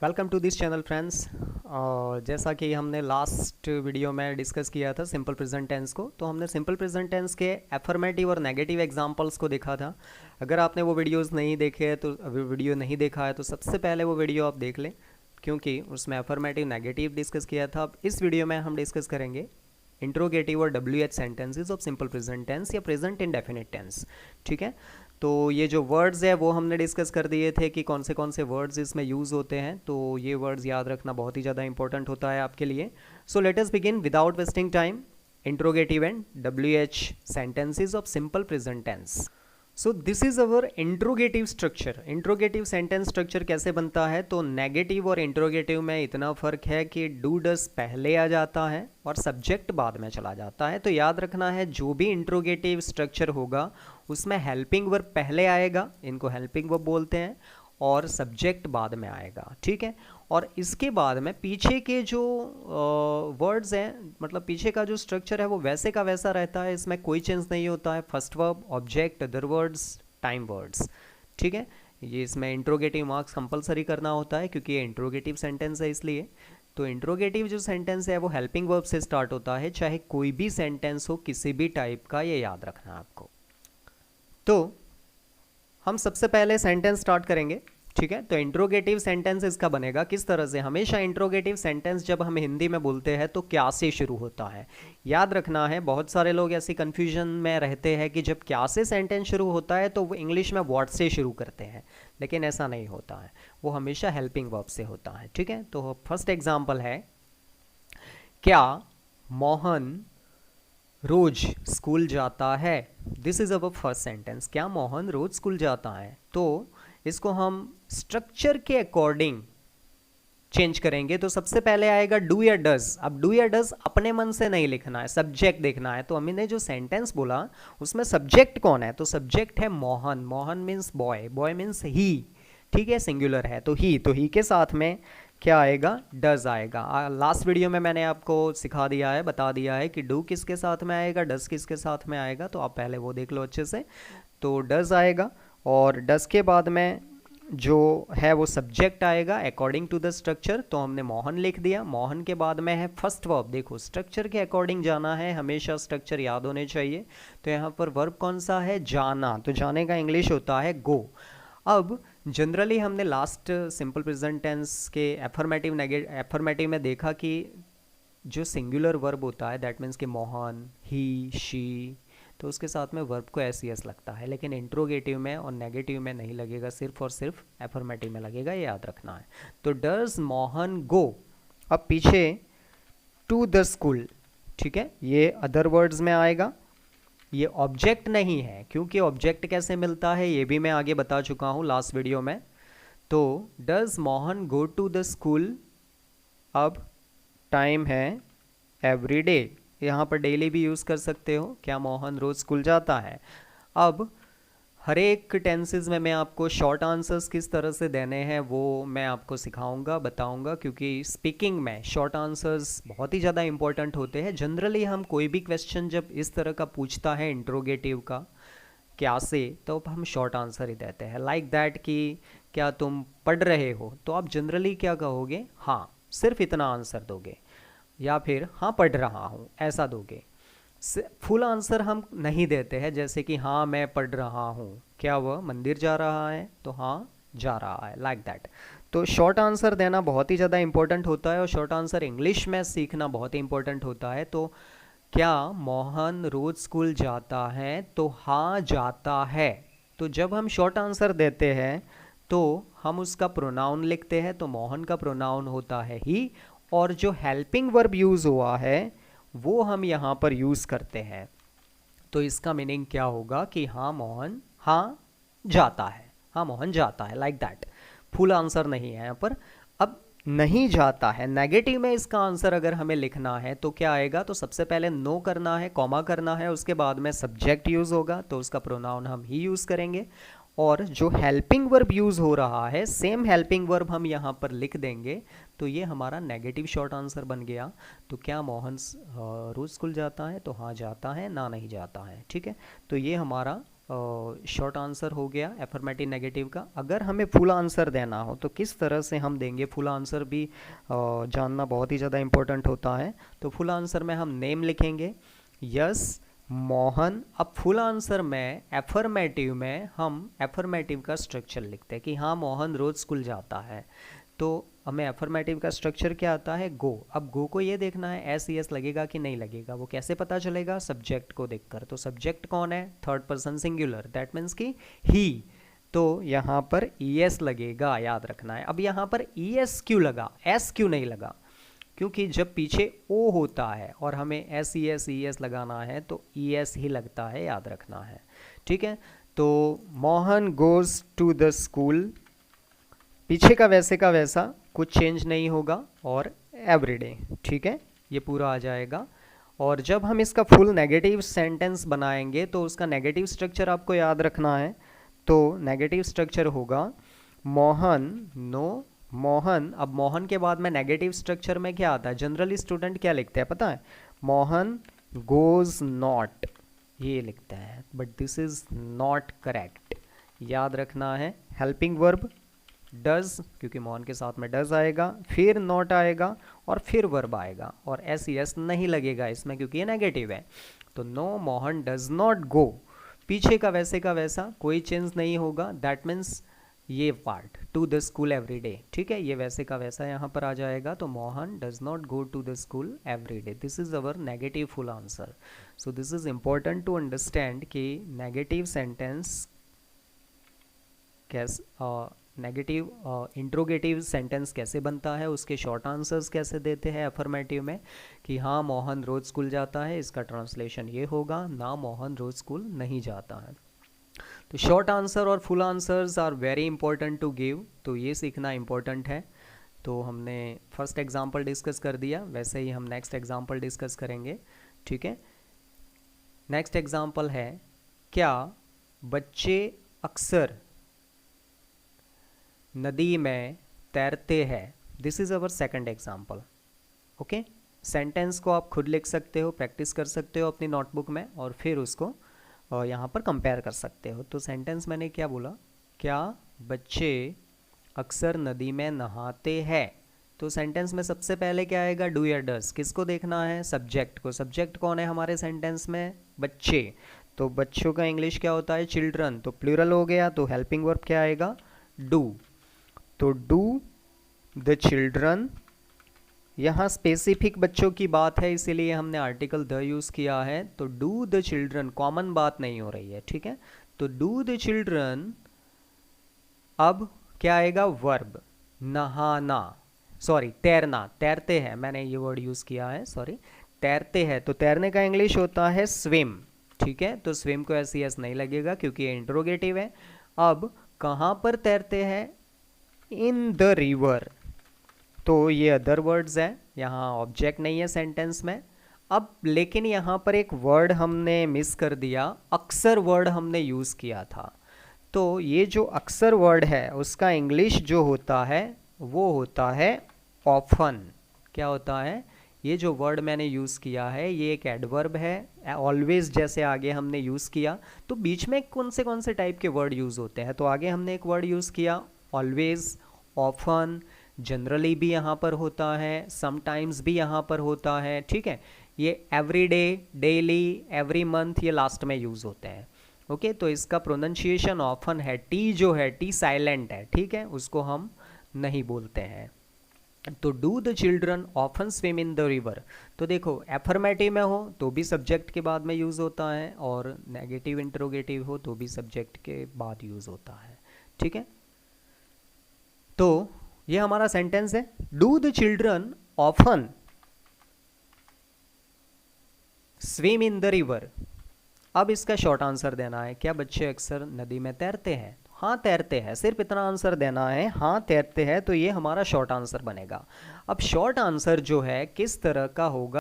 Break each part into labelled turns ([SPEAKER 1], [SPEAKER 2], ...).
[SPEAKER 1] Welcome to this channel friends. जैसा कि हमने लास्ट वीडियो में डिस्कस किया था सिंपल प्रेजेंट टेंस को, तो हमने सिंपल प्रेजेंट टेंस के एफर्मेटिव और नेगेटिव एग्जांपल्स को देखा था। अगर आपने वो वीडियोस नहीं देखे हैं तो अभी वीडियो नहीं देखा है तो सबसे पहले वो वीडियो आप देख लें, क्योंकि उसमें एफर्मेटिव नेगेटिव डिस्कस किया था। अब इस वीडियो में हम डिस्कस करेंगे इंट्रोगेटिव और WH sentences of simple present tense या प्रेजेंट इंडेफिनिट टेंस। ठीक है, तो ये जो वर्ड्स है वो हमने डिस्कस कर दिए थे कि कौन से वर्ड्स इसमें यूज़ होते हैं, तो ये वर्ड्स याद रखना बहुत ही ज़्यादा इंपॉर्टेंट होता है आपके लिए। So let us begin without wasting time. Interrogative and WH sentences of simple present tense. So this is our interrogative structure. Interrogative sentence structure कैसे बनता है, तो नेगेटिव और इंट्रोगेटिव में इतना फ़र्क है कि डू डस पहले आ जाता है और सब्जेक्ट बाद में चला जाता है। तो याद रखना है, जो भी इंट्रोगेटिव स्ट्रक्चर होगा उसमें हेल्पिंग वर्ब पहले आएगा, इनको हेल्पिंग वर्ब बोलते हैं, और सब्जेक्ट बाद में आएगा। ठीक है, और इसके बाद में पीछे के जो वर्ड्स हैं, मतलब पीछे का जो स्ट्रक्चर है वो वैसे का वैसा रहता है, इसमें कोई चेंज नहीं होता है। First verb, object, other words, time words. ठीक है, ये इसमें इंट्रोगेटिव मार्क्स कंपलसरी करना होता है क्योंकि ये इंट्रोगेटिव सेंटेंस है इसलिए। तो इंट्रोगेटिव जो सेंटेंस है वो हेल्पिंग वर्ब से स्टार्ट होता है, चाहे कोई भी सेंटेंस हो किसी भी टाइप का, ये याद रखना है आपको। तो हम सबसे पहले सेंटेंस स्टार्ट करेंगे। ठीक है, तो इंट्रोगेटिव सेंटेंस इसका बनेगा किस तरह से। हमेशा इंट्रोगेटिव सेंटेंस जब हम हिंदी में बोलते हैं तो क्या से शुरू होता है, याद रखना है। बहुत सारे लोग ऐसी कंफ्यूजन में रहते हैं कि जब क्या से सेंटेंस शुरू होता है तो वो इंग्लिश में व्हाट से शुरू करते हैं, लेकिन ऐसा नहीं होता है, वो हमेशा हेल्पिंग वर्ब से होता है। ठीक है, तो फर्स्ट एग्जाम्पल है, क्या मोहन रोज स्कूल जाता है। This is our first sentence, क्या मोहन रोज स्कूल जाता है। तो इसको हम स्ट्रक्चर के अकॉर्डिंग चेंज करेंगे। तो सबसे पहले आएगा डू या डज। अब डू या डज अपने मन से नहीं लिखना है, सब्जेक्ट देखना है। तो हमने जो सेंटेंस बोला उसमें सब्जेक्ट कौन है, तो सब्जेक्ट है Mohan. Mohan means boy, boy means he. ठीक है, सिंगुलर है तो ही के साथ में क्या आएगा, डज आएगा। लास्ट वीडियो में मैंने आपको सिखा दिया है, बता दिया है कि डू किसके साथ में आएगा, डज किसके साथ में आएगा, तो आप पहले वो देख लो अच्छे से। तो डज आएगा, और डज के बाद में जो है वो सब्जेक्ट आएगा अकॉर्डिंग टू द स्ट्रक्चर। तो हमने मोहन लिख दिया, मोहन के बाद में है फर्स्ट वर्ब। देखो स्ट्रक्चर के अकॉर्डिंग जाना है, हमेशा स्ट्रक्चर याद होने चाहिए। तो यहाँ पर वर्ब कौन सा है, जाना। तो जाने का इंग्लिश होता है गो। अब जनरली हमने लास्ट सिंपल प्रेजेंट टेंस के एफर्मेटिव में देखा कि जो सिंगुलर वर्ब होता है दैट मीन्स कि मोहन, ही, शी, तो उसके साथ में वर्ब को एस एस लगता है, लेकिन इंट्रोगेटिव में और नेगेटिव में नहीं लगेगा, सिर्फ और सिर्फ एफर्मेटिव में लगेगा, ये याद रखना है। तो डज मोहन गो, अब पीछे टू द स्कूल। ठीक है, ये अदर वर्ड्स में आएगा, ये ऑब्जेक्ट नहीं है, क्योंकि ऑब्जेक्ट कैसे मिलता है ये भी मैं आगे बता चुका हूँ लास्ट वीडियो में। तो does Mohan go to the school, अब टाइम है एवरी डे, यहाँ पर डेली भी यूज़ कर सकते हो, क्या मोहन रोज स्कूल जाता है। अब हर एक टेंसेस में मैं आपको शॉर्ट आंसर्स किस तरह से देने हैं वो मैं आपको सिखाऊंगा, बताऊंगा, क्योंकि स्पीकिंग में शॉर्ट आंसर्स बहुत ही ज़्यादा इंपॉर्टेंट होते हैं। जनरली हम कोई भी क्वेश्चन जब इस तरह का पूछता है इंट्रोगेटिव का क्या से, तो हम शॉर्ट आंसर ही देते हैं, लाइक दैट कि क्या तुम पढ़ रहे हो, तो आप जनरली क्या कहोगे, हाँ, सिर्फ इतना आंसर दोगे, या फिर हाँ पढ़ रहा हूँ ऐसा दोगे। फुल आंसर हम नहीं देते हैं, जैसे कि हाँ मैं पढ़ रहा हूँ, क्या वह मंदिर जा रहा है, तो हाँ जा रहा है, लाइक दैट। तो शॉर्ट आंसर देना बहुत ही ज़्यादा इंपॉर्टेंट होता है, और शॉर्ट आंसर इंग्लिश में सीखना बहुत ही इंपॉर्टेंट होता है। तो क्या मोहन रोज स्कूल जाता है, तो हाँ जाता है। तो जब हम शॉर्ट आंसर देते हैं तो हम उसका प्रोनाउन लिखते हैं, तो मोहन का प्रोनाउन होता है ही, और जो हेल्पिंग वर्ब यूज़ हुआ है वो हम यहाँ पर यूज़ करते हैं। तो इसका मीनिंग क्या होगा कि हाँ मोहन हाँ जाता है, हाँ मोहन जाता है, लाइक दैट। फुल आंसर नहीं है यहाँ पर। अब नहीं जाता है, नेगेटिव में इसका आंसर अगर हमें लिखना है तो क्या आएगा, तो सबसे पहले नो करना है, कॉमा करना है, उसके बाद में सब्जेक्ट यूज़ होगा, तो उसका प्रोनाउन हम ही यूज़ करेंगे, और जो हेल्पिंग वर्ब यूज़ हो रहा है सेम हेल्पिंग वर्ब हम यहाँ पर लिख देंगे। तो ये हमारा नेगेटिव शॉर्ट आंसर बन गया। तो क्या मोहन रोज स्कूल जाता है, तो हाँ जाता है, ना नहीं जाता है। ठीक है, तो ये हमारा शॉर्ट आंसर हो गया एफर्मेटिव नेगेटिव का। अगर हमें फुल आंसर देना हो तो किस तरह से हम देंगे, फुल आंसर भी जानना बहुत ही ज़्यादा इम्पोर्टेंट होता है। तो फुल आंसर में हम नेम लिखेंगे, यस मोहन। अब फुल आंसर में एफर्मेटिव में हम एफर्मेटिव का स्ट्रक्चर लिखते हैं कि हाँ मोहन रोज़ स्कूल जाता है। तो हमें एफर्मेटिव का स्ट्रक्चर क्या आता है, गो। अब गो को ये देखना है एस ई एस लगेगा कि नहीं लगेगा, वो कैसे पता चलेगा, सब्जेक्ट को देखकर। तो सब्जेक्ट कौन है, third person singular, that means कि ही। तो यहाँ पर ई एस लगेगा, याद रखना है। अब यहाँ पर ई एस क्यों लगा, एस क्यों नहीं लगा, क्योंकि जब पीछे ओ होता है और हमें एस ई एस लगाना है तो ई एस ही लगता है, याद रखना है। ठीक है, तो Mohan goes to the school, पीछे का वैसे का वैसा, कुछ चेंज नहीं होगा, और एवरीडे। ठीक है, ये पूरा आ जाएगा। और जब हम इसका फुल नेगेटिव सेंटेंस बनाएंगे तो उसका नेगेटिव स्ट्रक्चर आपको याद रखना है। तो नेगेटिव स्ट्रक्चर होगा मोहन नो मोहन। अब मोहन के बाद में नेगेटिव स्ट्रक्चर में क्या आता है, जनरली स्टूडेंट क्या लिखते हैं पता है, मोहन गोज नॉट, ये लिखते हैं, but this is not correct, याद रखना है। हेल्पिंग वर्ब डज, क्योंकि मोहन के साथ में डज आएगा, फिर नॉट आएगा और फिर वर्ब आएगा, और एस ई एस नहीं लगेगा इसमें क्योंकि ये नेगेटिव है। तो no Mohan does not go, पीछे का वैसा कोई चेंज नहीं होगा, दैट मीन्स ये part to the school every day. ठीक है, ये वैसे का वैसा यहाँ पर आ जाएगा। तो Mohan does not go to the school every day, this is our negative full answer. So this is important to understand कि नेगेटिव सेंटेंस कैसे, नेगेटिव इंट्रोगेटिव सेंटेंस कैसे बनता है, उसके शॉर्ट आंसर्स कैसे देते हैं अफर्मेटिव में, कि हाँ मोहन रोज़ स्कूल जाता है, इसका ट्रांसलेशन ये होगा, ना मोहन रोज़ स्कूल नहीं जाता है। तो शॉर्ट आंसर और full answers are very important to give, तो ये सीखना इम्पोर्टेंट है। तो हमने फर्स्ट एग्जांपल डिस्कस कर दिया, वैसे ही हम नेक्स्ट एग्जांपल डिस्कस करेंगे। ठीक है, नेक्स्ट एग्जांपल है, क्या बच्चे अक्सर नदी में तैरते हैं, this is our second example. Okay, sentence को आप खुद लिख सकते हो, प्रैक्टिस कर सकते हो अपनी नोटबुक में, और फिर उसको यहाँ पर कंपेयर कर सकते हो। तो सेंटेंस मैंने क्या बोला, क्या बच्चे अक्सर नदी में नहाते हैं। तो सेंटेंस में सबसे पहले क्या आएगा, डू या डस, किसको देखना है, सब्जेक्ट को। सब्जेक्ट कौन है हमारे सेंटेंस में, बच्चे। तो बच्चों का इंग्लिश क्या होता है, चिल्ड्रन, तो प्लूरल हो गया, तो हेल्पिंग वर्ब क्या आएगा, डू। तो डू द चिल्ड्रन, यहाँ स्पेसिफिक बच्चों की बात है इसीलिए हमने आर्टिकल द यूज़ किया है। तो डू द चिल्ड्रन, कॉमन बात नहीं हो रही है, ठीक है। तो डू द चिल्ड्रन, अब क्या आएगा, वर्ब, नहाना, सॉरी तैरना, तैरते हैं, मैंने ये वर्ड यूज़ किया है, सॉरी, तैरते हैं। तो तैरने का इंग्लिश होता है स्विम, ठीक है। तो स्विम को एस ई एस नहीं लगेगा क्योंकि ये इंट्रोगेटिव है। अब कहाँ पर तैरते हैं, इन द रिवर, तो ये अदर वर्ड्स है, यहाँ ऑब्जेक्ट नहीं है सेंटेंस में। अब लेकिन यहाँ पर एक वर्ड हमने मिस कर दिया, अक्सर वर्ड हमने यूज़ किया था। तो ये जो अक्सर वर्ड है उसका इंग्लिश जो होता है वो होता है ऑफन। क्या होता है, ये जो वर्ड मैंने यूज़ किया है ये एक एडवर्ब है, ऑलवेज जैसे आगे हमने यूज़ किया। तो बीच में कौन से टाइप के वर्ड यूज़ होते हैं, तो आगे हमने एक वर्ड यूज़ किया ऑलवेज, ऑफन, जनरली भी यहाँ पर होता है, समटाइम्स भी यहाँ पर होता है, ठीक है। ये every day, daily, every month, ये लास्ट में यूज़ होते हैं। ओके, तो इसका प्रोनाउंसिएशन ऑफन है, टी जो है, टी साइलेंट है, ठीक है, उसको हम नहीं बोलते हैं। तो do the children often swim in the river, तो देखो एफर्मेटिव में हो तो भी सब्जेक्ट के बाद में यूज़ होता है, और नेगेटिव इंट्रोगेटिव हो तो भी सब्जेक्ट के बाद यूज़ होता है, ठीक है। तो ये हमारा सेंटेंस है, do the children often swim in the river. अब इसका शॉर्ट आंसर देना है, क्या बच्चे अक्सर नदी में तैरते हैं, हाँ तैरते हैं, सिर्फ इतना आंसर देना है, हाँ तैरते हैं, तो ये हमारा शॉर्ट आंसर बनेगा। अब शॉर्ट आंसर जो है किस तरह का होगा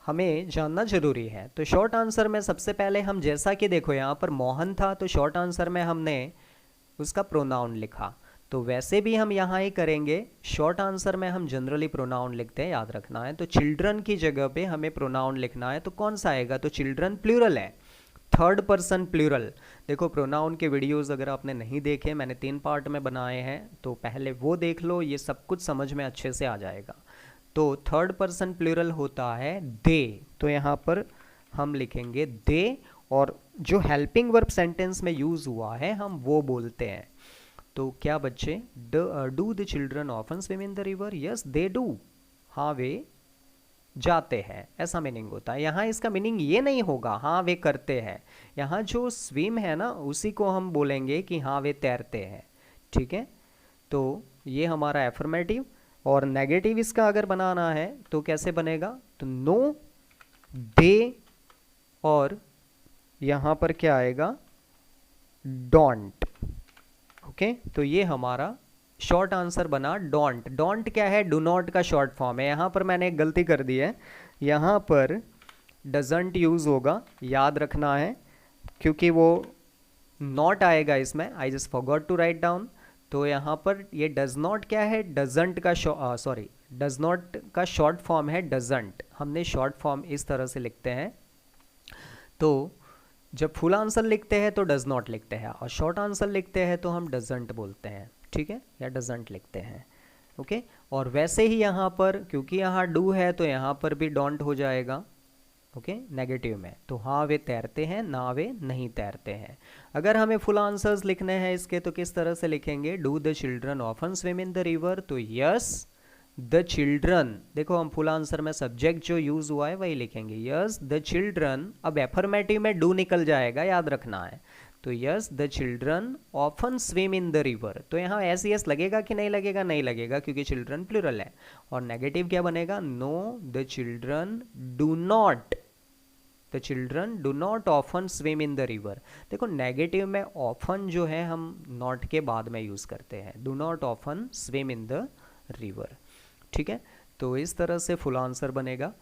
[SPEAKER 1] हमें जानना जरूरी है। तो शॉर्ट आंसर में सबसे पहले हम, जैसा कि देखो यहाँ पर मोहन था तो शॉर्ट आंसर में हमने उसका प्रोनाउन लिखा, तो वैसे भी हम यहाँ ही करेंगे। शॉर्ट आंसर में हम जनरली प्रोनाउन लिखते हैं, याद रखना है। तो चिल्ड्रन की जगह पे हमें प्रोनाउन लिखना है, तो कौन सा आएगा, तो चिल्ड्रन प्लूरल है, थर्ड पर्सन प्लूरल। देखो प्रोनाउन के वीडियोस अगर आपने नहीं देखे, मैंने 3 पार्ट में बनाए हैं, तो पहले वो देख लो, ये सब कुछ समझ में अच्छे से आ जाएगा। तो थर्ड पर्सन प्लूरल होता है दे, तो यहाँ पर हम लिखेंगे दे, और जो हेल्पिंग वर्ब सेंटेंस में यूज हुआ है हम वो बोलते हैं। तो क्या बच्चे, do the children often swim in the river? Yes they do, हाँ वे जाते हैं, ऐसा मीनिंग होता है। यहाँ इसका मीनिंग ये नहीं होगा हाँ वे करते हैं, यहाँ जो स्विम है ना उसी को हम बोलेंगे कि हाँ वे तैरते हैं, ठीक है। तो ये हमारा एफर्मेटिव। और नेगेटिव इसका अगर बनाना है तो कैसे बनेगा, तो नो, दे, और यहाँ पर क्या आएगा, डोंट। ओके, तो ये हमारा शॉर्ट आंसर बना डोंट। डोंट क्या है, डू नॉट का शॉर्ट फॉर्म है। यहाँ पर मैंने एक गलती कर दी है, यहाँ पर डजंट यूज़ होगा, याद रखना है, क्योंकि वो नॉट आएगा इसमें। I just forgot to write down. तो यहाँ पर ये डज नॉट क्या है, डजंट का सॉरी डज नॉट का शॉर्ट फॉर्म है डजंट। हमने शॉर्ट फॉर्म इस तरह से लिखते हैं। तो जब फुल आंसर लिखते हैं तो डज नॉट लिखते हैं, और शॉर्ट आंसर लिखते हैं तो हम डजंट बोलते हैं, ठीक है, या डजंट लिखते हैं। ओके, और वैसे ही यहाँ पर क्योंकि यहाँ डू है तो यहाँ पर भी डोंट हो जाएगा, ओके, नेगेटिव में। तो हाँ वे तैरते हैं, ना वे नहीं तैरते हैं। अगर हमें फुल आंसर्स लिखने हैं इसके तो किस तरह से लिखेंगे, do the children often swim in the river? तो यस द चिल्ड्रन, देखो हम फुल आंसर में सब्जेक्ट जो यूज हुआ है वही लिखेंगे, यस द चिल्ड्रन। अब एफर्मेटिव में डू निकल जाएगा, याद रखना है। तो yes the children often swim in the river. तो यहाँ एस यस लगेगा कि नहीं लगेगा, नहीं लगेगा क्योंकि चिल्ड्रन प्लूरल है। और नेगेटिव क्या बनेगा, know the children do not, the children do not often swim in the river. देखो नेगेटिव में ऑफन जो है हम नॉट के बाद में यूज करते हैं, do not often swim in the river, ठीक है। तो इस तरह से फुल आंसर बनेगा।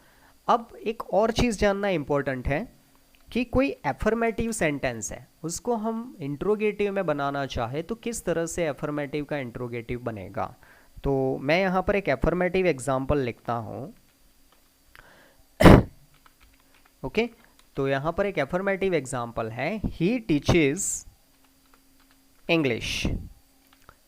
[SPEAKER 1] अब एक और चीज़ जानना इंपॉर्टेंट है कि कोई एफर्मेटिव सेंटेंस है उसको हम इंट्रोगेटिव में बनाना चाहे तो किस तरह से एफर्मेटिव का इंट्रोगेटिव बनेगा। तो मैं यहाँ पर एक एफर्मेटिव एग्जाम्पल लिखता हूँ। ओके, तो यहाँ पर एक एफर्मेटिव एग्जाम्पल है, ही टीचेस इंग्लिश।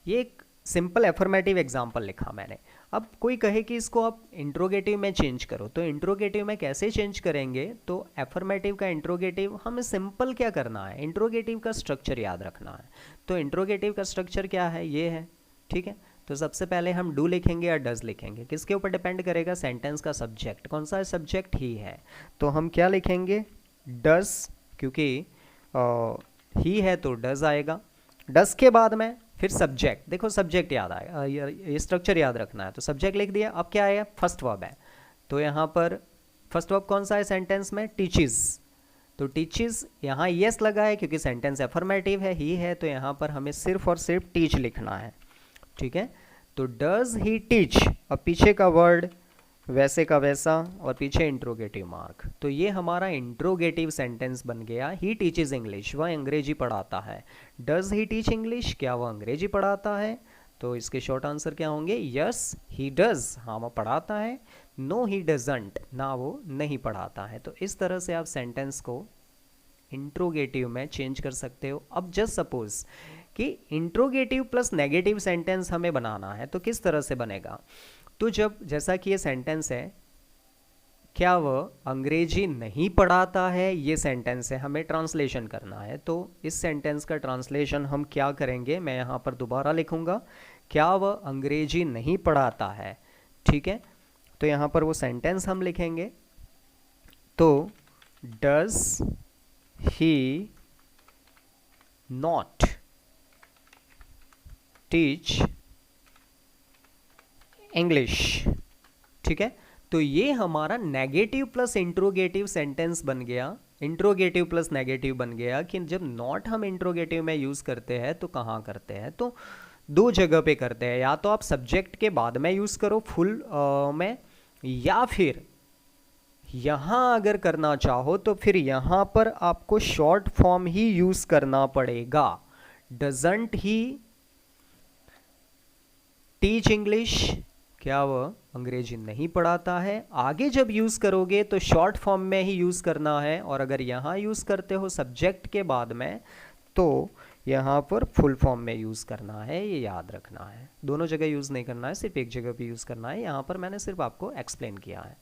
[SPEAKER 1] ये एक सिंपल एफर्मेटिव एग्जाम्पल लिखा मैंने। अब कोई कहे कि इसको आप इंट्रोगेटिव में चेंज करो, तो इंट्रोगेटिव में कैसे चेंज करेंगे, तो एफर्मेटिव का इंट्रोगेटिव हमें सिंपल क्या करना है, इंट्रोगेटिव का स्ट्रक्चर याद रखना है। तो इंट्रोगेटिव का स्ट्रक्चर क्या है, ये है, ठीक है। तो सबसे पहले हम डू लिखेंगे या डज लिखेंगे, किसके ऊपर डिपेंड करेगा, सेंटेंस का सब्जेक्ट, कौन सा सब्जेक्ट ही है। तो हम क्या लिखेंगे, डज, क्योंकि ही है तो डज आएगा। डज के बाद में फिर सब्जेक्ट, देखो सब्जेक्ट याद आएगा, ये स्ट्रक्चर याद रखना है। तो सब्जेक्ट लिख दिया, अब क्या आएगा, फर्स्ट वर्ब है। तो यहाँ पर फर्स्ट वर्ब कौन सा है सेंटेंस में, टीचेस। तो टीचेस यहाँ यस लगा है क्योंकि सेंटेंस एफर्मेटिव है, ही है, तो यहाँ पर हमें सिर्फ और सिर्फ टीच लिखना है, ठीक है। तो डज ही टीच, अब पीछे का वर्ड वैसे का वैसा और पीछे इंट्रोगेटिव मार्क। तो ये हमारा इंट्रोगेटिव सेंटेंस बन गया, ही टीचेज इंग्लिश, वह अंग्रेजी पढ़ाता है। डज ही टीच इंग्लिश, क्या वह अंग्रेजी पढ़ाता है। तो इसके शॉर्ट आंसर क्या होंगे, यस ही डज, हाँ वो पढ़ाता है। नो ही डजंट, ना वो नहीं पढ़ाता है। तो इस तरह से आप सेंटेंस को इंट्रोगेटिव में चेंज कर सकते हो। अब जस्ट सपोज कि इंट्रोगेटिव प्लस नेगेटिव सेंटेंस हमें बनाना है तो किस तरह से बनेगा। तो जब जैसा कि ये सेंटेंस है, क्या वह अंग्रेजी नहीं पढ़ाता है, ये सेंटेंस है, हमें ट्रांसलेशन करना है। तो इस सेंटेंस का ट्रांसलेशन हम क्या करेंगे, मैं यहाँ पर दोबारा लिखूँगा, क्या वह अंग्रेजी नहीं पढ़ाता है, ठीक है। तो यहाँ पर वो सेंटेंस हम लिखेंगे, तो does he not teach English, ठीक है। तो ये हमारा नेगेटिव प्लस इंट्रोगेटिव सेंटेंस बन गया, इंट्रोगेटिव प्लस नेगेटिव बन गया। कि जब नॉट हम इंट्रोगेटिव में यूज करते हैं तो कहाँ करते हैं, तो दो जगह पे करते हैं, या तो आप सब्जेक्ट के बाद में यूज करो फुल में, या फिर यहाँ अगर करना चाहो तो फिर यहाँ पर आपको शॉर्ट फॉर्म ही यूज करना पड़ेगा। डजंट ही टीच इंग्लिश, क्या वह अंग्रेजी नहीं पढ़ाता है। आगे जब यूज़ करोगे तो शॉर्ट फॉर्म में ही यूज़ करना है, और अगर यहाँ यूज़ करते हो सब्जेक्ट के बाद में तो यहाँ पर फुल फॉर्म में यूज़ करना है, ये याद रखना है। दोनों जगह यूज़ नहीं करना है, सिर्फ एक जगह पे यूज़ करना है। यहाँ पर मैंने सिर्फ आपको एक्सप्लेन किया है।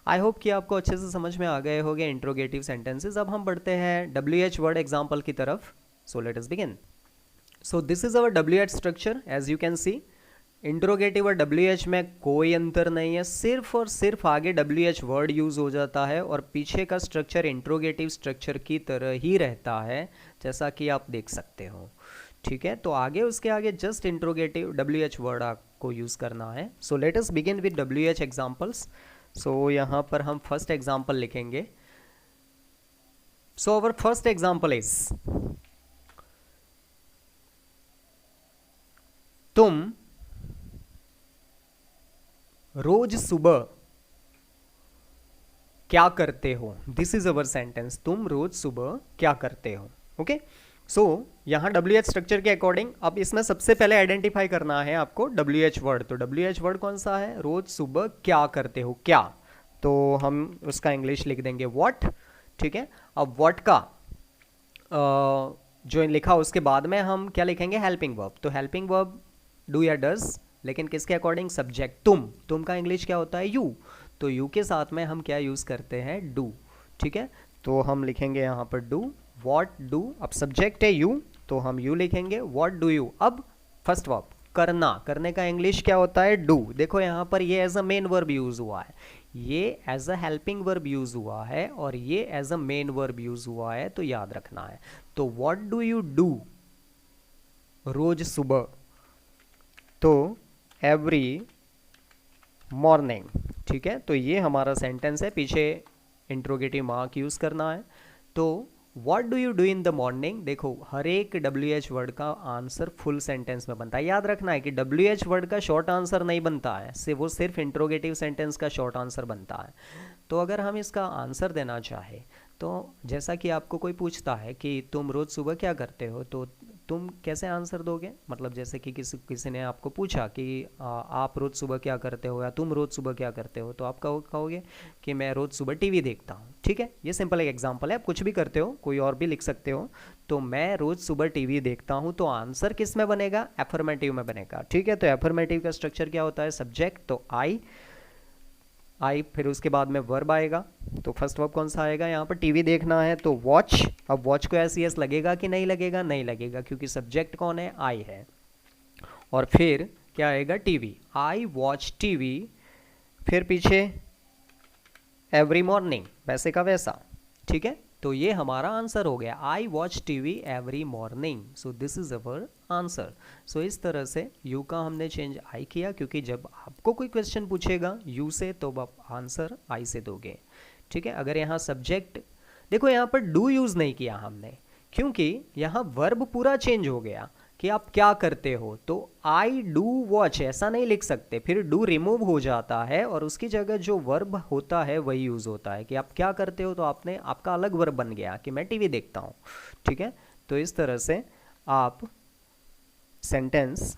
[SPEAKER 1] आई होप कि आपको अच्छे से समझ में आ गए होंगे इंट्रोगेटिव सेंटेंसेस। अब हम बढ़ते हैं WH वर्ड एग्जाम्पल की तरफ। So let us begin. So this is our WH structure. As you can see interrogative और WH में कोई अंतर नहीं है, सिर्फ और सिर्फ आगे WH वर्ड यूज़ हो जाता है और पीछे का स्ट्रक्चर इंट्रोगेटिव स्ट्रक्चर की तरह ही रहता है, जैसा कि आप देख सकते हो। ठीक है, तो आगे उसके आगे जस्ट इंट्रोगेटिव WH वर्ड आपको यूज़ करना है। So let us begin with WH examples. So यहाँ पर हम फर्स्ट एग्जाम्पल लिखेंगे। So our first example is तुम रोज सुबह क्या करते हो। दिस इज अवर सेंटेंस, तुम रोज सुबह क्या करते हो। ओके, सो यहाँ WH स्ट्रक्चर के अकॉर्डिंग अब इसमें सबसे पहले आइडेंटिफाई करना है आपको WH वर्ड। तो WH वर्ड कौन सा है, रोज सुबह क्या करते हो, क्या। तो हम उसका इंग्लिश लिख देंगे व्हाट। ठीक है, अब व्हाट का जो लिखा उसके बाद में हम क्या लिखेंगे, हेल्पिंग वर्ब। तो हेल्पिंग वर्ब डू या डज, लेकिन किसके अकॉर्डिंग, सब्जेक्ट तुम का इंग्लिश क्या होता है, यू। तो यू के साथ में हम क्या यूज़ करते हैं, डू। ठीक है, तो हम लिखेंगे यहाँ पर डू, व्हाट डू। अब सब्जेक्ट है यू तो हम यू लिखेंगे, व्हाट डू यू। अब फर्स्ट वर्ब करना, करने का इंग्लिश क्या होता है, डू। देखो यहाँ पर ये as a main verb use हुआ है, ये as a helping verb use हुआ है और ये as a main verb use हुआ है, तो याद रखना है। तो व्हाट डू यू डू रोज सुबह, तो एवरी मॉर्निंग। ठीक है, तो ये हमारा सेंटेंस है, पीछे इंट्रोगेटिव मार्क यूज़ करना है। तो what do you do in the morning, देखो हर एक WH वर्ड का आंसर फुल सेंटेंस में बनता है। याद रखना है कि WH वर्ड का शॉर्ट आंसर नहीं बनता है, वो सिर्फ इंट्रोगेटिव सेंटेंस का शॉर्ट आंसर बनता है। तो अगर हम इसका आंसर देना चाहे तो जैसा कि आपको कोई पूछता है कि तुम रोज़ सुबह क्या करते हो, तो तुम कैसे आंसर दोगे। मतलब जैसे कि किसी ने आपको पूछा कि आप रोज़ सुबह क्या करते हो या तुम रोज़ सुबह क्या करते हो, तो आप कहोगे कि मैं रोज़ सुबह टीवी देखता हूँ। ठीक है, ये सिंपल एक एग्जांपल है, आप कुछ भी करते हो, कोई और भी लिख सकते हो। तो मैं रोज़ सुबह टीवी देखता हूँ, तो आंसर किस में बनेगा, एफर्मेटिव में बनेगा। ठीक है, तो एफर्मेटिव का स्ट्रक्चर क्या होता है, सब्जेक्ट तो आई, फिर उसके बाद में वर्ब आएगा। तो फर्स्ट वर्ब कौन सा आएगा, यहाँ पर टीवी देखना है तो वॉच। अब वॉच को एस लगेगा कि नहीं लगेगा, नहीं लगेगा, क्योंकि सब्जेक्ट कौन है, आई है। और फिर क्या आएगा, टीवी, आई वॉच टीवी। फिर पीछे एवरी मॉर्निंग, वैसे का वैसा। ठीक है, तो ये हमारा आंसर हो गया, I watch TV every morning. So this is our answer. So इस तरह से यू का हमने चेंज आई किया, क्योंकि जब आपको कोई क्वेश्चन पूछेगा यू से तो आप आंसर आई से दोगे। ठीक है, अगर यहाँ सब्जेक्ट, देखो यहाँ पर डू यूज़ नहीं किया हमने, क्योंकि यहाँ वर्ब पूरा चेंज हो गया कि आप क्या करते हो। तो आई डू वॉच ऐसा नहीं लिख सकते, फिर डू रिमूव हो जाता है और उसकी जगह जो वर्ब होता है वही यूज़ होता है कि आप क्या करते हो, तो आपका अलग वर्ब बन गया कि मैं टीवी देखता हूँ। ठीक है, तो इस तरह से आप सेंटेंस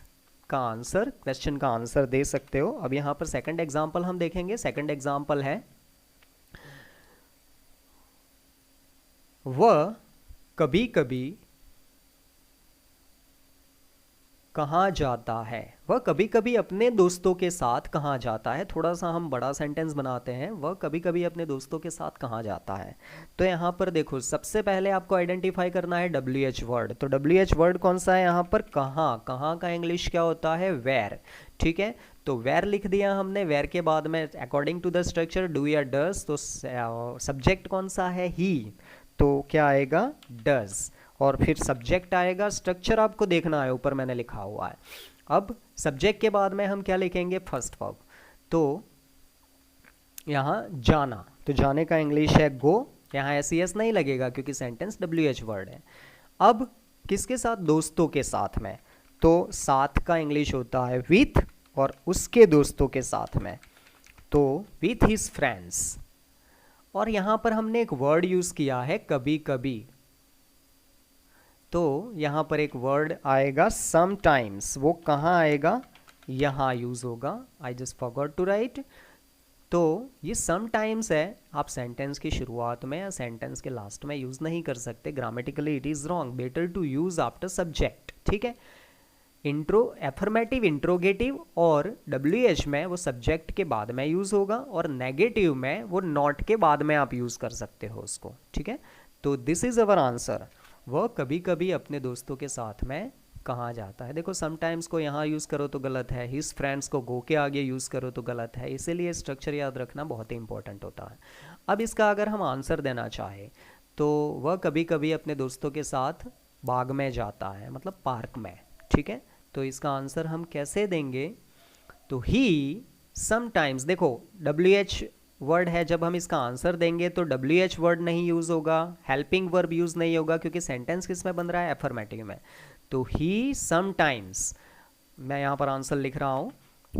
[SPEAKER 1] का आंसर, क्वेश्चन का आंसर दे सकते हो। अब यहाँ पर सेकंड एग्जाम्पल हम देखेंगे। सेकंड एग्जाम्पल है, वह कभी कभी कहाँ जाता है, वह कभी कभी अपने दोस्तों के साथ कहाँ जाता है। थोड़ा सा हम बड़ा सेंटेंस बनाते हैं, वह कभी कभी अपने दोस्तों के साथ कहाँ जाता है। तो यहाँ पर देखो सबसे पहले आपको आइडेंटिफाई करना है WH वर्ड। तो WH वर्ड कौन सा है यहाँ पर, कहाँ। कहाँ का इंग्लिश क्या होता है, वेयर। ठीक है, तो वेयर लिख दिया हमने, वेयर के बाद में according to the structure do या डज, तो सब्जेक्ट कौन सा है, ही, तो क्या आएगा, डज। और फिर सब्जेक्ट आएगा, स्ट्रक्चर आपको देखना है, ऊपर मैंने लिखा हुआ है। अब सब्जेक्ट के बाद में हम क्या लिखेंगे, फर्स्ट वर्ब। तो यहाँ जाना, तो जाने का इंग्लिश है गो, यहाँ एस नहीं लगेगा क्योंकि सेंटेंस WH वर्ड है। अब किसके साथ, दोस्तों के साथ में, तो साथ का इंग्लिश होता है विथ, और उसके दोस्तों के साथ में तो विथ हिज फ्रेंड्स। और यहाँ पर हमने एक वर्ड यूज़ किया है कभी कभी, तो यहाँ पर एक वर्ड आएगा समटाइम्स। वो कहाँ आएगा, यहाँ यूज़ होगा। I just forgot to write. तो ये समटाइम्स है, आप सेंटेंस की शुरुआत में या सेंटेंस के लास्ट में यूज़ नहीं कर सकते, grammatically it is wrong, better to use after subject. ठीक है, इंट्रो एफर्मेटिव इंट्रोगेटिव और WH में वो सब्जेक्ट के बाद में यूज़ होगा, और नेगेटिव में वो नॉट के बाद में आप यूज़ कर सकते हो उसको। ठीक है, तो दिस इज़ अवर आंसर। वह कभी कभी अपने दोस्तों के साथ में कहाँ जाता है। देखो समटाइम्स को यहाँ यूज़ करो तो गलत है, हिज फ्रेंड्स को गो के आगे यूज़ करो तो गलत है, इसीलिए स्ट्रक्चर याद रखना बहुत ही इंपॉर्टेंट होता है। अब इसका अगर हम आंसर देना चाहें तो वह कभी कभी अपने दोस्तों के साथ बाग में जाता है, मतलब पार्क में। ठीक है, तो इसका आंसर हम कैसे देंगे, तो ही समटाइम्स, देखो WH वर्ड है, जब हम इसका आंसर देंगे तो WH वर्ड नहीं यूज़ होगा, हेल्पिंग वर्ब यूज़ नहीं होगा, क्योंकि सेंटेंस किस में बन रहा है, एफर्मेटिव में। तो ही समटाइम्स, मैं यहाँ पर आंसर लिख रहा हूँ,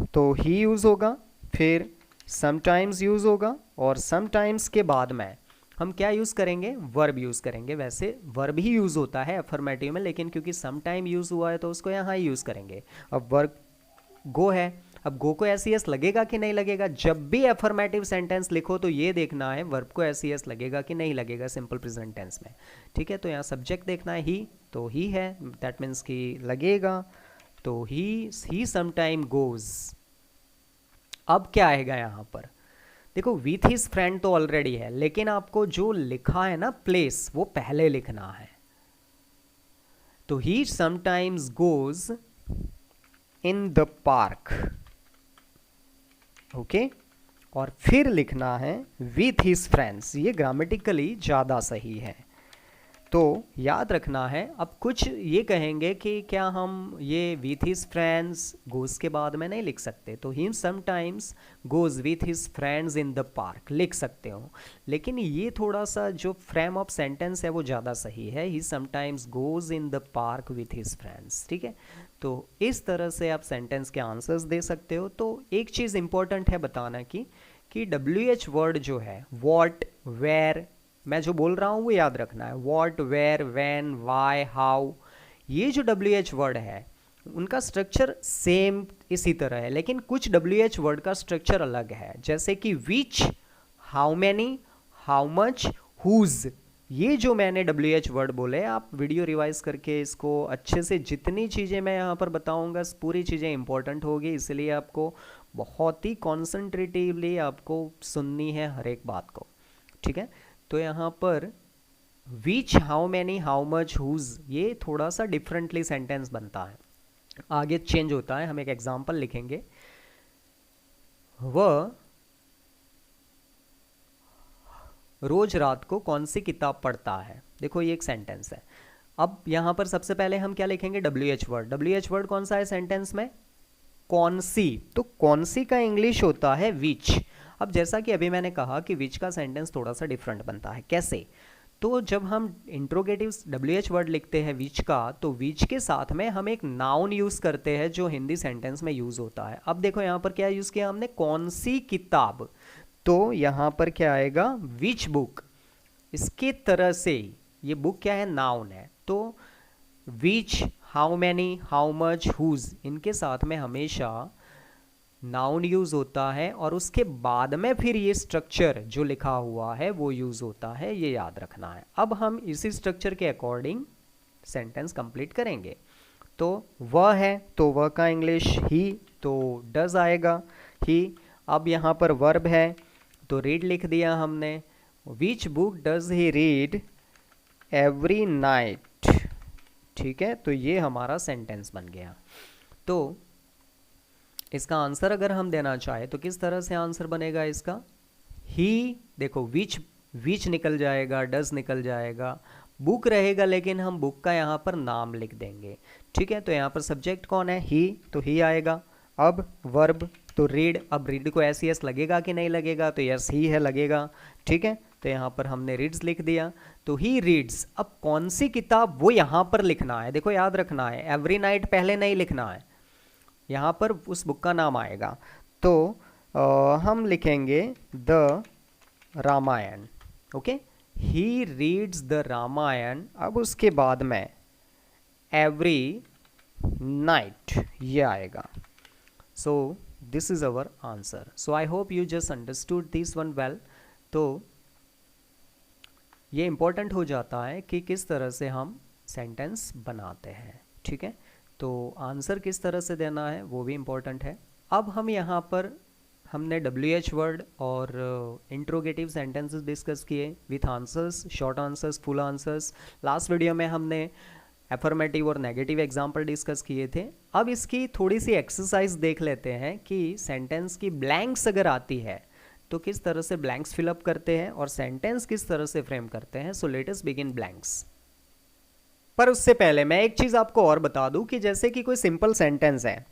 [SPEAKER 1] तो ही यूज़ होगा, फिर समटाइम्स यूज़ होगा, और समटाइम्स के बाद में हम क्या यूज़ करेंगे, वर्ब यूज़ करेंगे। वैसे वर्ब ही यूज़ होता है अफर्मेटिव में, लेकिन क्योंकि सम टाइम यूज़ हुआ है तो उसको यहाँ ही यूज़ करेंगे। अब वर्ब गो है, अब गो को एस लगेगा कि नहीं लगेगा, जब भी अफर्मेटिव सेंटेंस लिखो तो ये देखना है वर्ब को एस लगेगा कि नहीं लगेगा सिंपल प्रेजेंट टेंस में। ठीक है, तो यहाँ सब्जेक्ट देखना है ही, तो ही है, दैट मीन्स कि लगेगा, तो ही समटाइम गोज। अब क्या आएगा यहाँ पर, देखो विथ हिज फ्रेंड तो ऑलरेडी है, लेकिन आपको जो लिखा है ना प्लेस, वो पहले लिखना है। तो he sometimes goes in the park, okay, और फिर लिखना है विथ हिज फ्रेंड्स, ये ग्रामेटिकली ज़्यादा सही है। तो याद रखना है, अब कुछ ये कहेंगे कि क्या हम ये विथ हिज फ्रेंड्स गोज के बाद में नहीं लिख सकते, तो he sometimes goes with his friends in the park लिख सकते हो, लेकिन ये थोड़ा सा जो फ्रेम ऑफ सेंटेंस है वो ज़्यादा सही है, he sometimes goes in the park with his friends. ठीक है, तो इस तरह से आप सेंटेंस के आंसर्स दे सकते हो। तो एक चीज़ इंपॉर्टेंट है बताना कि WH वर्ड जो है, वॉट, वेयर, मैं जो बोल रहा हूँ वो याद रखना है, what, where, when, why, how, ये जो WH वर्ड है उनका स्ट्रक्चर सेम इसी तरह है, लेकिन कुछ WH वर्ड का स्ट्रक्चर अलग है, जैसे कि which, how many, how much, whose. ये जो मैंने WH वर्ड बोले, आप वीडियो रिवाइज करके इसको अच्छे से, जितनी चीज़ें मैं यहाँ पर बताऊँगा पूरी चीज़ें इंपॉर्टेंट होगी, इसलिए आपको बहुत ही कॉन्सेंट्रेटिवली आपको सुननी है हर एक बात को। ठीक है, तो यहाँ पर which, how many, how much, whose, ये थोड़ा सा डिफरेंटली सेंटेंस बनता है, आगे चेंज होता है। हम एक एग्जांपल लिखेंगे, वह रोज रात को कौन सी किताब पढ़ता है। देखो ये एक सेंटेंस है। अब यहाँ पर सबसे पहले हम क्या लिखेंगे, WH वर्ड। WH वर्ड कौन सा है सेंटेंस में, कौन सी, तो कौन सी का इंग्लिश होता है विच। अब जैसा कि अभी मैंने कहा कि विच का सेंटेंस थोड़ा सा डिफरेंट बनता है, कैसे, तो जब हम इंट्रोगेटिव WH वर्ड लिखते हैं विच का, तो विच के साथ में हम एक नाउन यूज़ करते हैं जो हिंदी सेंटेंस में यूज़ होता है। अब देखो यहाँ पर क्या यूज़ किया हमने, कौन सी किताब, तो यहाँ पर क्या आएगा, विच बुक। इसके तरह से ये बुक क्या है, नाउन है, तो which, how many, how much, whose, इनके साथ में हमेशा नाउन यूज़ होता है, और उसके बाद में फिर ये स्ट्रक्चर जो लिखा हुआ है वो यूज़ होता है, ये याद रखना है। अब हम इसी स्ट्रक्चर के अकॉर्डिंग सेंटेंस कंप्लीट करेंगे। तो वह है, तो वह का इंग्लिश ही, तो डज आएगा, ही। अब यहाँ पर वर्ब है, तो रीड लिख दिया हमने, which book does he read every night. ठीक है, तो ये हमारा सेंटेंस बन गया। तो इसका आंसर अगर हम देना चाहे तो किस तरह से आंसर बनेगा इसका, ही, देखो विच निकल जाएगा, डज निकल जाएगा, बुक रहेगा, लेकिन हम बुक का यहाँ पर नाम लिख देंगे। ठीक है, तो यहाँ पर सब्जेक्ट कौन है, ही, तो ही आएगा। अब वर्ब, तो रीड, अब रीड को एस लगेगा कि नहीं लगेगा, तो यस ही है, लगेगा। ठीक है, तो यहाँ पर हमने रीड्स लिख दिया, तो ही रीड्स। अब कौन सी किताब वो यहाँ पर लिखना है, देखो याद रखना है, एवरी नाइट पहले नहीं लिखना है, यहाँ पर उस बुक का नाम आएगा। तो हम लिखेंगे the Ramayana, okay, he reads the Ramayana. अब उसके बाद में एवरी नाइट ये आएगा। So this is our answer. So I hope you just understood this one well. तो ये इम्पोर्टेंट हो जाता है कि किस तरह से हम सेंटेंस बनाते हैं. ठीक है, तो आंसर किस तरह से देना है वो भी इम्पोर्टेंट है. अब हम यहाँ पर हमने WH वर्ड और इंट्रोगेटिव सेंटेंसेस डिस्कस किए with answers, short answers, full answers. Last video में हमने एफर्मेटिव और नेगेटिव एग्जाम्पल डिस्कस किए थे. अब इसकी थोड़ी सी एक्सरसाइज देख लेते हैं कि सेंटेंस की ब्लैंक्स अगर आती है तो किस तरह से ब्लैंक्स फिलअप करते हैं और सेंटेंस किस तरह से फ्रेम करते हैं. सो लेट अस बिगिन ब्लैंक्स. पर उससे पहले मैं एक चीज़ आपको और बता दूं कि जैसे कि कोई सिंपल सेंटेंस है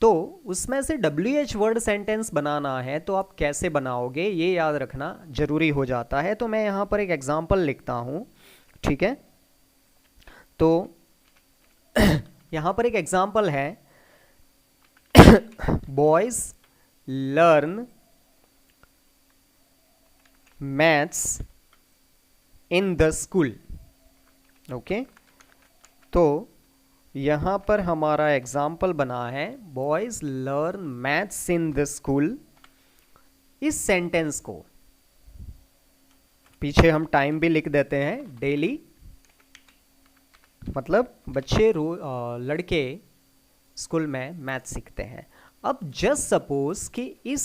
[SPEAKER 1] तो उसमें से WH वर्ड सेंटेंस बनाना है तो आप कैसे बनाओगे ये याद रखना जरूरी हो जाता है. तो मैं यहाँ पर एक एग्जांपल लिखता हूँ. ठीक है, तो यहाँ पर एक एग्जांपल है, boys learn maths in the school. Okay, तो यहाँ पर हमारा एग्जाम्पल बना है boys learn maths in the school. इस सेंटेंस को पीछे हम टाइम भी लिख देते हैं, डेली, मतलब बच्चे लड़के स्कूल में मैथ सीखते हैं. अब जस्ट सपोज कि इस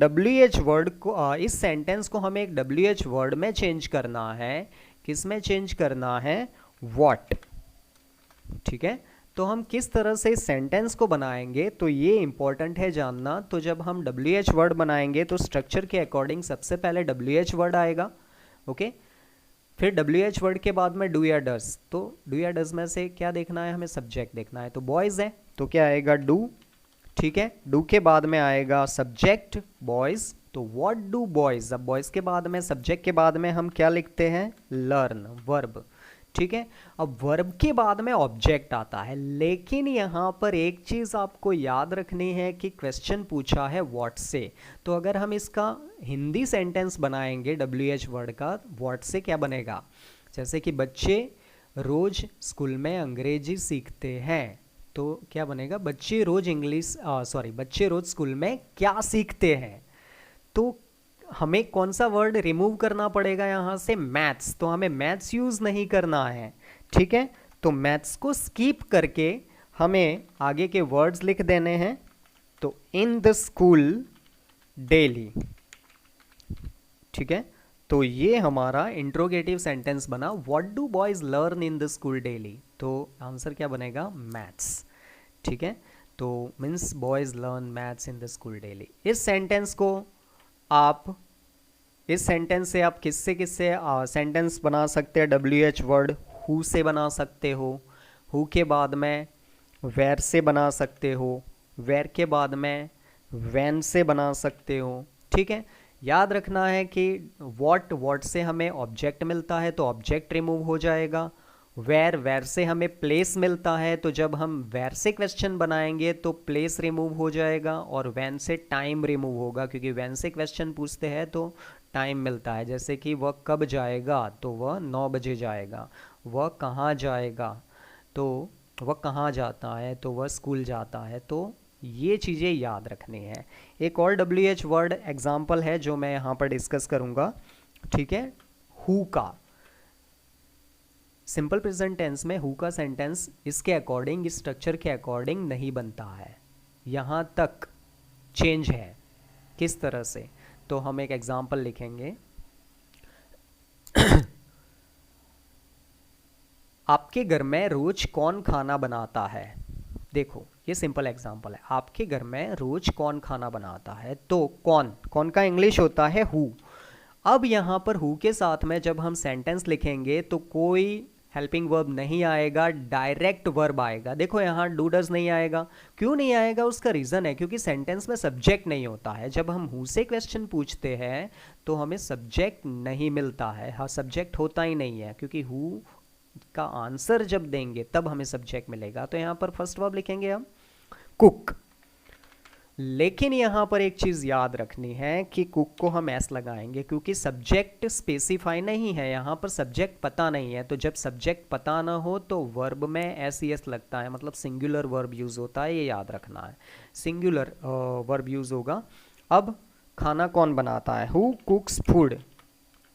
[SPEAKER 1] WH वर्ड को इस सेंटेंस को हमें एक WH वर्ड में चेंज करना है. किस में चेंज करना है? व्हाट. ठीक है, तो हम किस तरह से इस सेंटेंस को बनाएंगे तो ये इंपॉर्टेंट है जानना. तो जब हम WH वर्ड बनाएंगे तो स्ट्रक्चर के अकॉर्डिंग सबसे पहले WH वर्ड आएगा. ओके, फिर WH वर्ड के बाद में डू या डज. तो डू या डज में से क्या देखना है हमें? सब्जेक्ट देखना है. तो बॉयज है तो क्या आएगा? डू. ठीक है, डू के बाद में आएगा सब्जेक्ट बॉयज. तो व्हाट डू बॉयज. अब बॉयज के बाद में सब्जेक्ट के बाद में हम क्या लिखते हैं? Learn, verb. ठीक है, अब वर्ब के बाद में ऑब्जेक्ट आता है. लेकिन यहाँ पर एक चीज़ आपको याद रखनी है कि क्वेश्चन पूछा है व्हाट से. तो अगर हम इसका हिंदी सेंटेंस बनाएंगे WH वर्ड का, व्हाट से क्या बनेगा? जैसे कि बच्चे रोज स्कूल में अंग्रेजी सीखते हैं तो क्या बनेगा? बच्चे रोज स्कूल में क्या सीखते हैं. तो हमें कौन सा वर्ड रिमूव करना पड़ेगा यहाँ से? मैथ्स. तो हमें मैथ्स यूज नहीं करना है. ठीक है, तो मैथ्स को स्कीप करके हमें आगे के वर्ड्स लिख देने हैं. तो इन द स्कूल डेली. ठीक है, तो ये हमारा इंट्रोगेटिव सेंटेंस बना. What do boys learn in the school daily. तो आंसर क्या बनेगा? मैथ्स. ठीक है, तो means boys learn maths in the school daily. इस सेंटेंस से आप किससे सेंटेंस बना सकते हैं? WH वर्ड हु से बना सकते हो. हु के बाद में वेर से बना सकते हो. वेर के बाद में व्हेन से बना सकते हो. ठीक है, याद रखना है कि व्हाट से हमें ऑब्जेक्ट मिलता है तो ऑब्जेक्ट रिमूव हो जाएगा. वेर से हमें प्लेस मिलता है तो जब हम वेर से क्वेश्चन बनाएंगे तो प्लेस रिमूव हो जाएगा. और व्हेन से टाइम रिमूव होगा क्योंकि व्हेन से क्वेश्चन पूछते हैं तो टाइम मिलता है. जैसे कि वह कब जाएगा तो वह 9 बजे जाएगा. वह कहाँ जाएगा तो वह कहाँ जाता है तो वह स्कूल जाता है. तो ये चीज़ें याद रखनी है. एक और WH वर्ड एग्जाम्पल है जो मैं यहाँ पर डिस्कस करूँगा. ठीक है, हु का. सिंपल प्रेजेंट टेंस में हु का सेंटेंस इसके अकॉर्डिंग, इस स्ट्रक्चर के अकॉर्डिंग नहीं बनता है. यहाँ तक चेंज है. किस तरह से? तो हम एक एग्जाम्पल लिखेंगे. आपके घर में रोज कौन खाना बनाता है. देखो ये सिंपल एग्जाम्पल है. आपके घर में रोज कौन खाना बनाता है. तो कौन का इंग्लिश होता है हु. अब यहाँ पर हु के साथ में जब हम सेंटेंस लिखेंगे तो कोई हेल्पिंग वर्ब नहीं आएगा, डायरेक्ट वर्ब आएगा. देखो यहाँ डू डज नहीं आएगा. क्यों नहीं आएगा? उसका रीज़न है क्योंकि सेंटेंस में सब्जेक्ट नहीं होता है. जब हम हु से क्वेश्चन पूछते हैं तो हमें सब्जेक्ट नहीं मिलता है. हाँ, सब्जेक्ट होता ही नहीं है क्योंकि हु का आंसर जब देंगे तब हमें सब्जेक्ट मिलेगा. तो यहाँ पर फर्स्ट वर्ब लिखेंगे हम कुक. लेकिन यहाँ पर एक चीज़ याद रखनी है कि कुक को हम एस लगाएंगे क्योंकि सब्जेक्ट स्पेसिफाई नहीं है, यहाँ पर सब्जेक्ट पता नहीं है। तो जब सब्जेक्ट पता ना हो तो वर्ब में एस ई एस लगता है, मतलब सिंगुलर वर्ब यूज़ होता है, ये याद रखना है, सिंगुलर वर्ब यूज़ होगा। अब खाना कौन बनाता है, who कुक्स food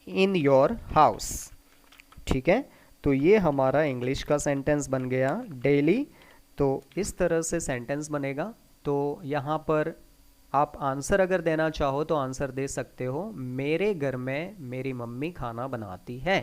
[SPEAKER 1] in your house. ठीक है, तो ये हमारा इंग्लिश का सेंटेंस बन गया डेली। तो इस तरह से सेंटेंस बनेगा। तो यहाँ पर आप आंसर अगर देना चाहो तो आंसर दे सकते हो, मेरे घर में मेरी मम्मी खाना बनाती है।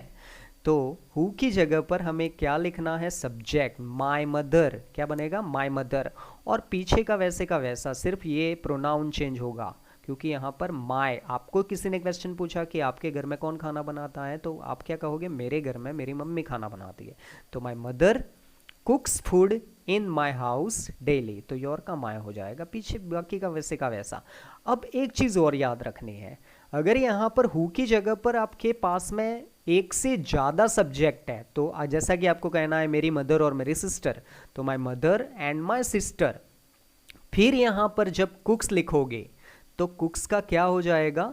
[SPEAKER 1] तो हु की जगह पर हमें क्या लिखना है, सब्जेक्ट, माय मदर, क्या बनेगा, माय मदर। और पीछे का वैसे का वैसा, सिर्फ ये प्रोनाउन चेंज होगा क्योंकि यहाँ पर माय, आपको किसी ने क्वेश्चन पूछा कि आपके घर में कौन खाना बनाता है, तो आप क्या कहोगे, मेरे घर में मेरी मम्मी खाना बनाती है। तो my mother कुक्स food in my house daily, तो योर का माय हो जाएगा, पीछे बाकी का वैसे का वैसा। अब एक चीज़ और याद रखनी है, अगर यहाँ पर हु की जगह पर आपके पास में एक से ज़्यादा सब्जेक्ट है, तो जैसा कि आपको कहना है मेरी मदर और मेरी सिस्टर, तो my mother and my sister, फिर यहाँ पर जब कुक्स लिखोगे तो कुक्स का क्या हो जाएगा,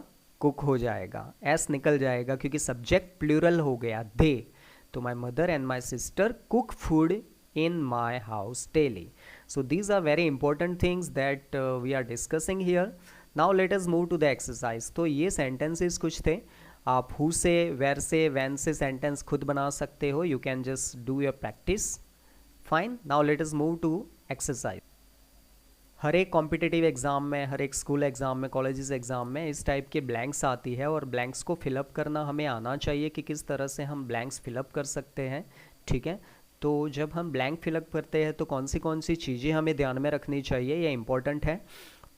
[SPEAKER 1] कुक हो जाएगा, एस निकल जाएगा क्योंकि सब्जेक्ट प्लूरल हो गया, दे। तो my mother and my sister cook food in my house daily. So these are very important things that we are discussing here. Now let us move to the exercise. तो ये sentences कुछ थे, आप who से, where से, when से sentence खुद बना सकते हो, you can just do your practice. Fine. Now let us move to exercise. हर एक कॉम्पिटिटिव एग्ज़ाम में, हर एक स्कूल एग्ज़ाम में, कॉलेजेस एग्ज़ाम में इस टाइप के ब्लैंक्स आती है और ब्लैंक्स को फिलअप करना हमें आना चाहिए कि किस तरह से हम ब्लैंक्स फिलअप कर सकते हैं। ठीक है, तो जब हम ब्लैंक फिलअप करते हैं तो कौन सी चीज़ें हमें ध्यान में रखनी चाहिए, ये इंपॉर्टेंट है।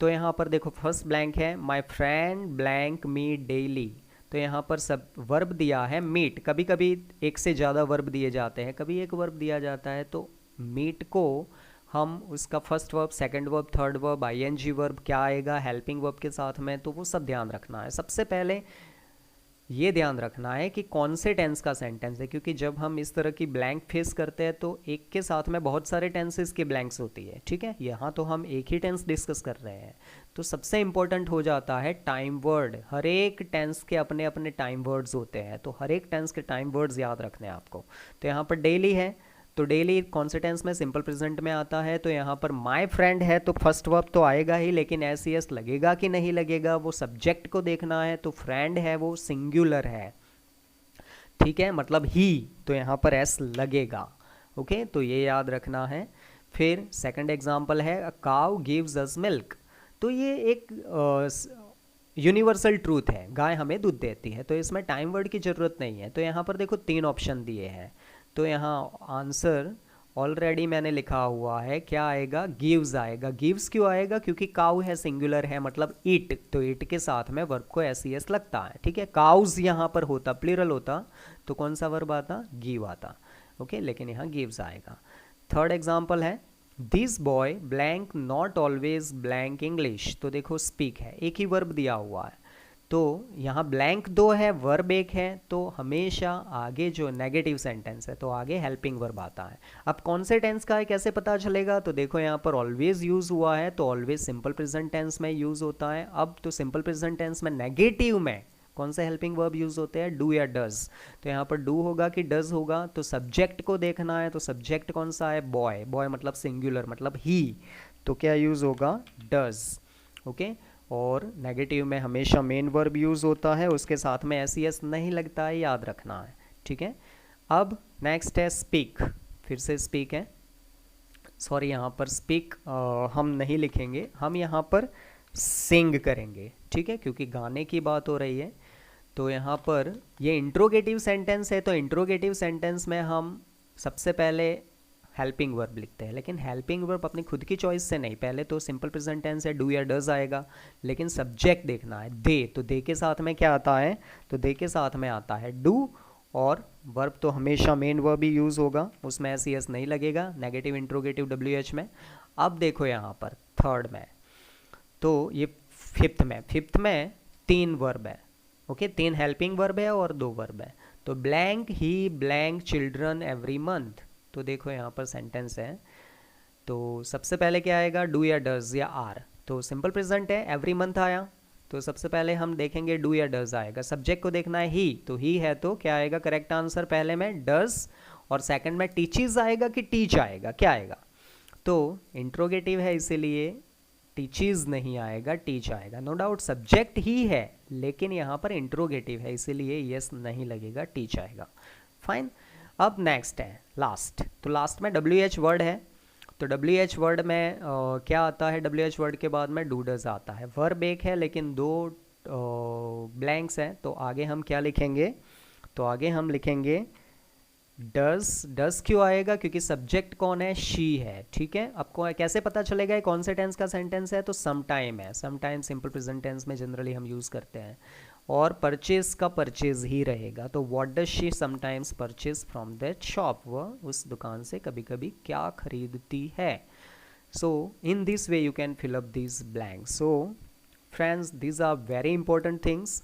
[SPEAKER 1] तो यहाँ पर देखो फर्स्ट ब्लैंक है, my friend blank me daily. तो यहाँ पर सब वर्ब दिया है मीट, कभी कभी एक से ज़्यादा वर्ब दिए जाते हैं, कभी एक वर्ब दिया जाता है। तो मीट को हम उसका first verb, second verb, third verb, ING verb क्या आएगा हेल्पिंग वर्ब के साथ में, तो वो सब ध्यान रखना है। सबसे पहले ये ध्यान रखना है कि कौन से टेंस का सेंटेंस है, क्योंकि जब हम इस तरह की ब्लैंक फेस करते हैं तो एक के साथ में बहुत सारे टेंसेस के ब्लैंक्स होती है। ठीक है, यहाँ तो हम एक ही टेंस डिस्कस कर रहे हैं। तो सबसे इंपॉर्टेंट हो जाता है टाइम वर्ड, हर एक टेंस के अपने अपने टाइम वर्ड्स होते हैं, तो हर एक टेंस के टाइम वर्ड्स याद रखने हैं आपको। तो यहाँ पर डेली है, तो डेली कौन से टेंस में, सिंपल प्रेजेंट में आता है। तो यहाँ पर माय फ्रेंड है तो फर्स्ट वर्ब तो आएगा ही, लेकिन एस ई एस लगेगा कि नहीं लगेगा वो सब्जेक्ट को देखना है। तो फ्रेंड है वो सिंगुलर है, ठीक है, मतलब ही, तो यहाँ पर एस लगेगा। ओके, तो ये याद रखना है। फिर सेकंड एग्जांपल है a cow gives us milk. तो ये एक यूनिवर्सल ट्रूथ है, गाय हमें दूध देती है, तो इसमें टाइम वर्ड की ज़रूरत नहीं है। तो यहाँ पर देखो 3 ऑप्शन दिए हैं, तो यहाँ आंसर ऑलरेडी मैंने लिखा हुआ है, क्या आएगा, गिव्स आएगा। गिव्स क्यों आएगा, क्योंकि काउ है, सिंगुलर है, मतलब ईट, तो ईट के साथ में वर्ब को एस ई एस लगता है। ठीक है, काउज यहाँ पर होता, प्लूरल होता, तो कौन सा वर्ब आता, गिव आता। ओके, लेकिन यहाँ गिव्स आएगा। थर्ड एग्जाम्पल है this boy blank not always blank English. तो देखो स्पीक है, एक ही वर्ब दिया हुआ है, तो यहाँ ब्लैंक 2 है, वर्ब 1 है, तो हमेशा आगे जो नेगेटिव सेंटेंस है तो आगे हेल्पिंग वर्ब आता है। अब कौन से टेंस का है कैसे पता चलेगा, तो देखो यहाँ पर ऑलवेज यूज़ हुआ है, तो ऑलवेज सिंपल प्रेजेंट टेंस में यूज़ होता है। अब तो सिंपल प्रेजेंट टेंस में नेगेटिव में कौन से हेल्पिंग वर्ब यूज़ होते हैं, डू या डज। तो यहाँ पर डू होगा कि डज होगा, तो सब्जेक्ट को देखना है, तो सब्जेक्ट कौन सा है, बॉय, बॉय मतलब सिंगुलर, मतलब ही, तो क्या यूज़ होगा, डज। ओके, और नेगेटिव में हमेशा मेन वर्ब यूज़ होता है, उसके साथ में एस ई एस नहीं लगता है, याद रखना है। ठीक है, अब नेक्स्ट है स्पीक, फिर से स्पीक है, सॉरी यहाँ पर स्पीक हम नहीं लिखेंगे, हम यहाँ पर सिंग करेंगे। ठीक है, क्योंकि गाने की बात हो रही है। तो यहाँ पर ये इंट्रोगेटिव सेंटेंस है, तो इंट्रोगेटिव सेंटेंस में हम सबसे पहले हेल्पिंग वर्ब लिखते हैं, लेकिन हेल्पिंग वर्ब अपनी खुद की चॉइस से नहीं, पहले तो सिंपल प्रेजेंट टेंस है, डू या डज आएगा, लेकिन सब्जेक्ट देखना है, दे, तो दे के साथ में क्या आता है, तो दे के साथ में आता है डू, और वर्ब तो हमेशा मेन वर्ब ही यूज़ होगा, उसमें एस ई एस नहीं लगेगा नेगेटिव इंट्रोगेटिव डब्ल्यू एच में। अब देखो यहाँ पर थर्ड में, तो ये फिफ्थ में 3 वर्ब है। ओके, 3 हेल्पिंग वर्ब है और 2 वर्ब है। तो ब्लैंक ही ब्लैंक चिल्ड्रन एवरी मंथ। तो देखो यहाँ पर सेंटेंस है, तो सबसे पहले क्या आएगा, डू या डज या आर। तो सिंपल प्रेजेंट है, एवरी मंथ आया, तो सबसे पहले हम देखेंगे डू या डज आएगा। सब्जेक्ट को देखना है ही, तो ही है तो क्या आएगा करेक्ट आंसर पहले में डज, और सेकंड में टीचीज आएगा कि टीच आएगा, क्या आएगा? तो इंट्रोगेटिव है इसीलिए टीचीज नहीं आएगा, टीच आएगा। नो डाउट सब्जेक्ट ही है लेकिन यहाँ पर इंट्रोगेटिव है इसीलिए यस नहीं लगेगा, टीच आएगा। फाइन। अब नेक्स्ट है लास्ट, तो लास्ट में डब्ल्यू एच वर्ड है। तो डब्ल्यू एच वर्ड में क्या आता है? डब्ल्यू एच वर्ड के बाद में डू डज आता है। वर्ब एक है लेकिन दो ब्लैंक्स हैं, तो आगे हम क्या लिखेंगे? तो आगे हम लिखेंगे डज। डज क्यों आएगा? क्योंकि सब्जेक्ट कौन है? शी है, ठीक है। आपको कैसे पता चलेगा ये कौन से टेंस का सेंटेंस है? तो सम टाइम है, some time simple present tense में जनरली हम यूज़ करते हैं। और परचेज का परचेज ही रहेगा, तो what does she sometimes purchase from that shop, वह उस दुकान से कभी कभी क्या खरीदती है। So in this way you can fill up this blank. So friends this are very important things.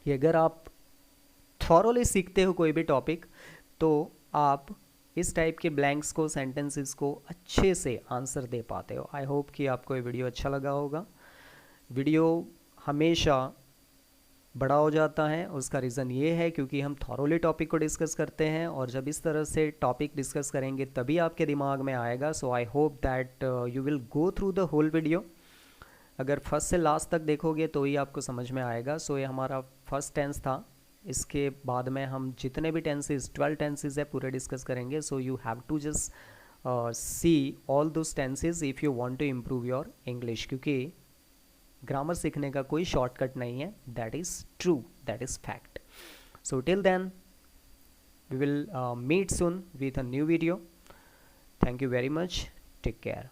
[SPEAKER 1] कि अगर आप थॉरोली सीखते हो कोई भी टॉपिक तो आप इस टाइप के ब्लैंक्स को, सेंटेंसेस को अच्छे से आंसर दे पाते हो। आई होप कि आपको ये वीडियो अच्छा लगा होगा। वीडियो हमेशा बड़ा हो जाता है, उसका रीज़न ये है क्योंकि हम थॉरोली टॉपिक को डिस्कस करते हैं, और जब इस तरह से टॉपिक डिस्कस करेंगे तभी आपके दिमाग में आएगा। So I hope that you will go through the whole video. अगर फर्स्ट से लास्ट तक देखोगे तो ही आपको समझ में आएगा। सो ये हमारा फर्स्ट टेंस था, इसके बाद में हम जितने भी टेंसेस 12 टेंसेस है पूरे डिस्कस करेंगे। So you have to just see all those tenses if you want to improve your English, क्योंकि ग्रामर सीखने का कोई शॉर्टकट नहीं है। That is true, that is fact. So till then we will meet soon with a new video. Thank you very much, take care.